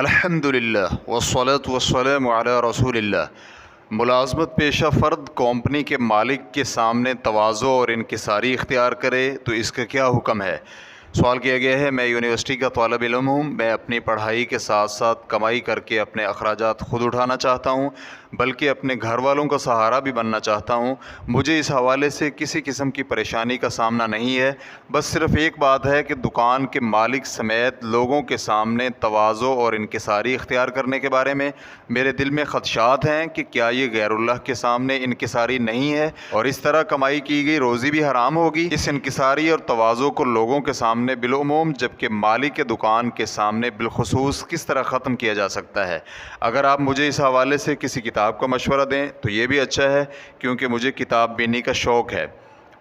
الحمدللہ والصلاة والسلام علی رسول اللہ۔ ملازمت پیشہ فرد کمپنی کے مالک کے سامنے تواضع اور انکساری اختیار کرے تو اس کا کیا حکم ہے؟ سوال کیا گیا ہے۔ میں یونیورسٹی کا طالب علم ہوں۔ میں اپنی پڑھائی کے ساتھ ساتھ کمائی کر کے اپنے اخراجات خود اٹھانا چاہتا ہوں، بلکہ اپنے گھر والوں کا سہارا بھی بننا چاہتا ہوں۔ مجھے اس حوالے سے کسی قسم کی پریشانی کا سامنا نہیں ہے، بس صرف ایک بات ہے کہ دکان کے مالک سمیت لوگوں کے سامنے تواضع اور انکساری اختیار کرنے کے بارے میں میرے دل میں خدشات ہیں کہ کیا یہ غیر اللہ کے سامنے انکساری نہیں ہے اور اس طرح کمائی کی گئی روزی بھی حرام ہوگی؟ اس انکساری اور تواضع کو لوگوں کے سامنے بالعموم جبکہ مالک کے دکان کے سامنے بالخصوص کس طرح ختم کیا جا سکتا ہے؟ اگر آپ مجھے اس حوالے سے کسی کتاب کا مشورہ دیں تو یہ بھی اچھا ہے، کیونکہ مجھے کتاب بینی کا شوق ہے۔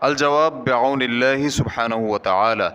الجواب بعون اللہ سبحانہ وتعالی۔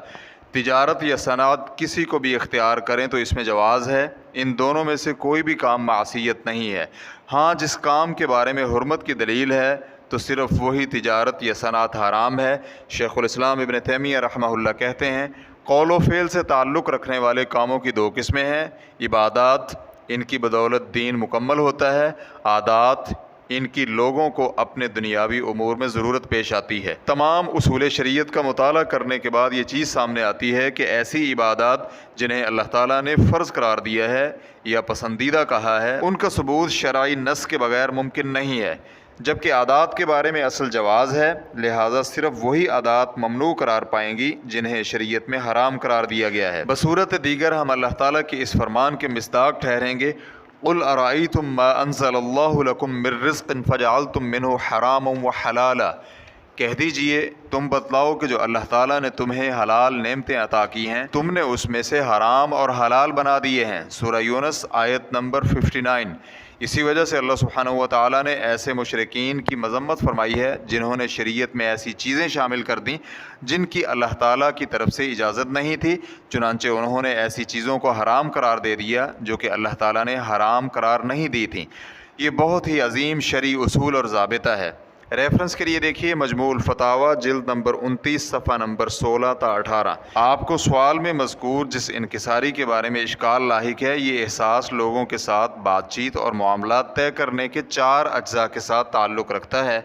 تجارت یا صنعت کسی کو بھی اختیار کریں تو اس میں جواز ہے۔ ان دونوں میں سے کوئی بھی کام معصیت نہیں ہے۔ ہاں، جس کام کے بارے میں حرمت کی دلیل ہے تو صرف وہی تجارت یا صنعت حرام ہے۔ شیخ الاسلام ابن تیمیہ رحمہ اللہ کہتے ہیں، قول و فعل سے تعلق رکھنے والے کاموں کی دو قسمیں ہیں: عبادات، ان کی بدولت دین مکمل ہوتا ہے; عادات، ان کی لوگوں کو اپنے دنیاوی امور میں ضرورت پیش آتی ہے۔ تمام اصول شریعت کا مطالعہ کرنے کے بعد یہ چیز سامنے آتی ہے کہ ایسی عبادات جنہیں اللہ تعالیٰ نے فرض قرار دیا ہے یا پسندیدہ کہا ہے، ان کا ثبوت شرعی نص کے بغیر ممکن نہیں ہے، جبکہ عادات کے بارے میں اصل جواز ہے، لہٰذا صرف وہی عادات ممنوع قرار پائیں گی جنہیں شریعت میں حرام قرار دیا گیا ہے۔ بصورت دیگر ہم اللہ تعالیٰ کے اس فرمان کے مصداق ٹھہریں گے: قُلْ أَرَأَيْتُم مَّا أَنزَلَ اللَّهُ لَكُم مِّن رِّزْقٍ فَجَعَلْتُم مِّنْهُ حَرَامًا وَحَلَالًا۔ کہہ دیجئے، تم بتلاؤ کہ جو اللہ تعالیٰ نے تمہیں حلال نعمتیں عطا کی ہیں، تم نے اس میں سے حرام اور حلال بنا دیے ہیں۔ سورہ یونس آیت نمبر 59۔ اسی وجہ سے اللہ سبحانہ وتعالیٰ نے ایسے مشرکین کی مذمت فرمائی ہے جنہوں نے شریعت میں ایسی چیزیں شامل کر دیں جن کی اللہ تعالیٰ کی طرف سے اجازت نہیں تھی، چنانچہ انہوں نے ایسی چیزوں کو حرام قرار دے دیا جو کہ اللہ تعالیٰ نے حرام قرار نہیں دی تھیں۔ یہ بہت ہی عظیم شرعی اصول اور ضابطہ ہے۔ ریفرنس کے لیے دیکھیے مجموع الفتاویٰ جلد نمبر 29 صفحہ نمبر 16 تا 18۔ آپ کو سوال میں مذکور جس انکساری کے بارے میں اشکال لاحق ہے، یہ احساس لوگوں کے ساتھ بات چیت اور معاملات طے کرنے کے 4 اجزاء کے ساتھ تعلق رکھتا ہے۔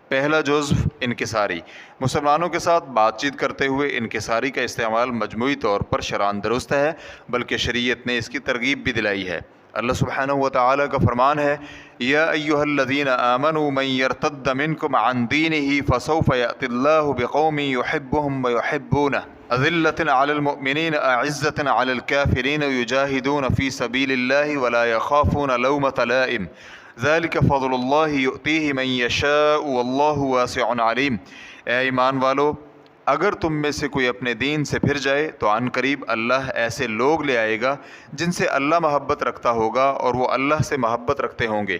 پہلا جزو انکساری۔ مسلمانوں کے ساتھ بات چیت کرتے ہوئے انکساری کا استعمال مجموعی طور پر شرعاً درست ہے، بلکہ شریعت نے اس کی ترغیب بھی دلائی ہے۔ اللہ سبحانہ وتعالی کا فرمان ہے: یا ایھا الذین آمنوا من یرتد منکم عن دینہ فسوف یأتی اللہ بقوم یحبهم ویحبونہ اذلۃ علی المؤمنین اعزۃ علی الکافرین یجاہدون فی سبیل اللہ ولا یخافون لومۃ لائم ذلک فضل اللہ یؤتیہ من یشاء واللہ واسع علیم۔ اے ایمان والو، اگر تم میں سے کوئی اپنے دین سے پھر جائے تو عن قریب اللہ ایسے لوگ لے آئے گا جن سے اللہ محبت رکھتا ہوگا اور وہ اللہ سے محبت رکھتے ہوں گے۔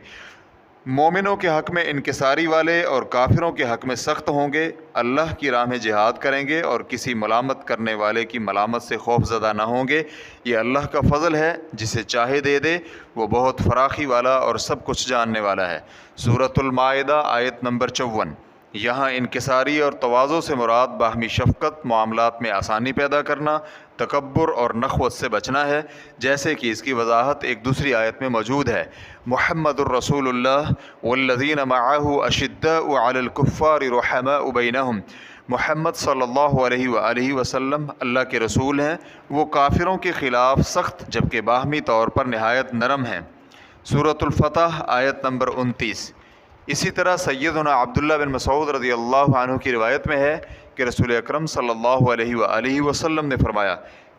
مومنوں کے حق میں انکساری والے اور کافروں کے حق میں سخت ہوں گے، اللہ کی راہ میں جہاد کریں گے اور کسی ملامت کرنے والے کی ملامت سے خوف زدہ نہ ہوں گے۔ یہ اللہ کا فضل ہے، جسے چاہے دے دے، وہ بہت فراخی والا اور سب کچھ جاننے والا ہے۔ سورۃ المائدہ آیت نمبر 54۔ یہاں انکساری اور تواضع سے مراد باہمی شفقت، معاملات میں آسانی پیدا کرنا، تکبر اور نخوت سے بچنا ہے، جیسے کہ اس کی وضاحت ایک دوسری آیت میں موجود ہے: محمد الرسول اللہ والذین معہ اشداء علی الکفار رحماء بینہم۔ محمد صلی اللہ علیہ وآلہ وسلم اللہ کے رسول ہیں، وہ کافروں کے خلاف سخت جبکہ باہمی طور پر نہایت نرم ہیں۔ سورۃ الفتح آیت نمبر 29۔ اسی طرح سیدنا عبداللہ بن مسعود رضی اللہ عنہ کی روایت میں ہے کہ رسول اکرم صلی اللہ علیہ وآلہ وسلم نے فرمایا: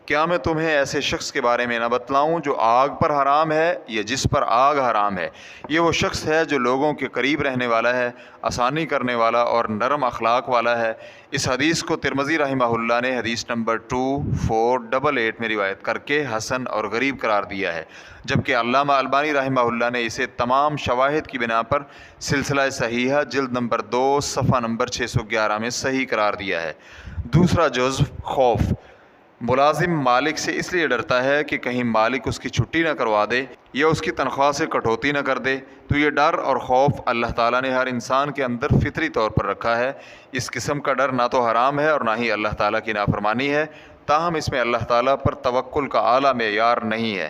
کیا میں تمہیں ایسے شخص کے بارے میں نہ بتلاؤں جو آگ پر حرام ہے یا جس پر آگ حرام ہے؟ یہ وہ شخص ہے جو لوگوں کے قریب رہنے والا ہے، آسانی کرنے والا اور نرم اخلاق والا ہے۔ اس حدیث کو ترمذی رحمہ اللہ نے حدیث نمبر 2488 میں روایت کر کے حسن اور غریب قرار دیا ہے، جبکہ علامہ البانی رحمہ اللہ نے اسے تمام شواہد کی بنا پر سلسلہ صحیحہ جلد نمبر 2 صفحہ نمبر 611 میں صحیح قرار دیا ہے۔ دوسرا جزو خوف۔ ملازم مالک سے اس لیے ڈرتا ہے کہ کہیں مالک اس کی چھٹی نہ کروا دے یا اس کی تنخواہ سے کٹوتی نہ کر دے، تو یہ ڈر اور خوف اللہ تعالیٰ نے ہر انسان کے اندر فطری طور پر رکھا ہے۔ اس قسم کا ڈر نہ تو حرام ہے اور نہ ہی اللہ تعالیٰ کی نافرمانی ہے، تاہم اس میں اللہ تعالیٰ پر توکل کا اعلیٰ معیار نہیں ہے۔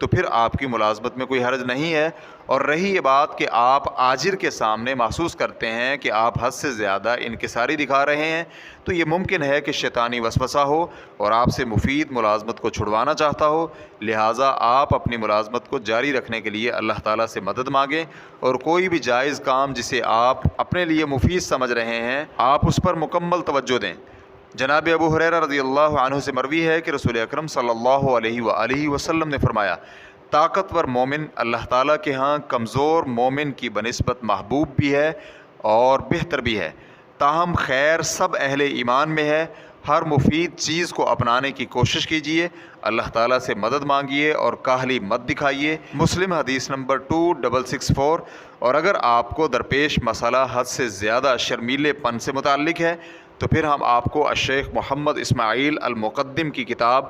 تو پھر آپ کی ملازمت میں کوئی حرج نہیں ہے۔ اور رہی یہ بات کہ آپ آجر کے سامنے محسوس کرتے ہیں کہ آپ حد سے زیادہ انکساری دکھا رہے ہیں، تو یہ ممکن ہے کہ شیطانی وسوسہ ہو اور آپ سے مفید ملازمت کو چھڑوانا چاہتا ہو، لہٰذا آپ اپنی ملازمت کو جاری رکھنے کے لیے اللہ تعالیٰ سے مدد مانگیں، اور کوئی بھی جائز کام جسے آپ اپنے لیے مفید سمجھ رہے ہیں آپ اس پر مکمل توجہ دیں۔ جناب ابو ہریرہ رضی اللہ عنہ سے مروی ہے کہ رسول اکرم صلی اللہ علیہ وآلہ وسلم نے فرمایا، طاقتور مومن اللہ تعالیٰ کے ہاں کمزور مومن کی بنسبت محبوب بھی ہے اور بہتر بھی ہے، تاہم خیر سب اہل ایمان میں ہے۔ ہر مفید چیز کو اپنانے کی کوشش کیجیے، اللہ تعالیٰ سے مدد مانگیے اور کاہلی مت دکھائیے۔ مسلم حدیث نمبر 2664۔ اور اگر آپ کو درپیش مسئلہ حد سے زیادہ شرمیلے پن سے متعلق ہے تو پھر ہم آپ کو الشیخ محمد اسماعیل المقدم کی کتاب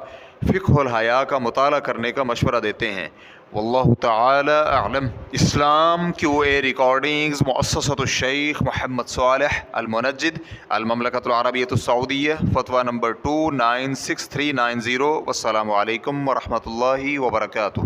فقہ الحیا کا مطالعہ کرنے کا مشورہ دیتے ہیں۔ واللہ تعالی اعلم۔ اسلام QA ریکارڈنگز مؤسسۃ الشیخ محمد صالح المنجد، المملکۃ العربیۃ السعودیہ، فتویٰ نمبر 296390۔ والسلام علیکم ورحمۃ اللہ وبرکاتہ۔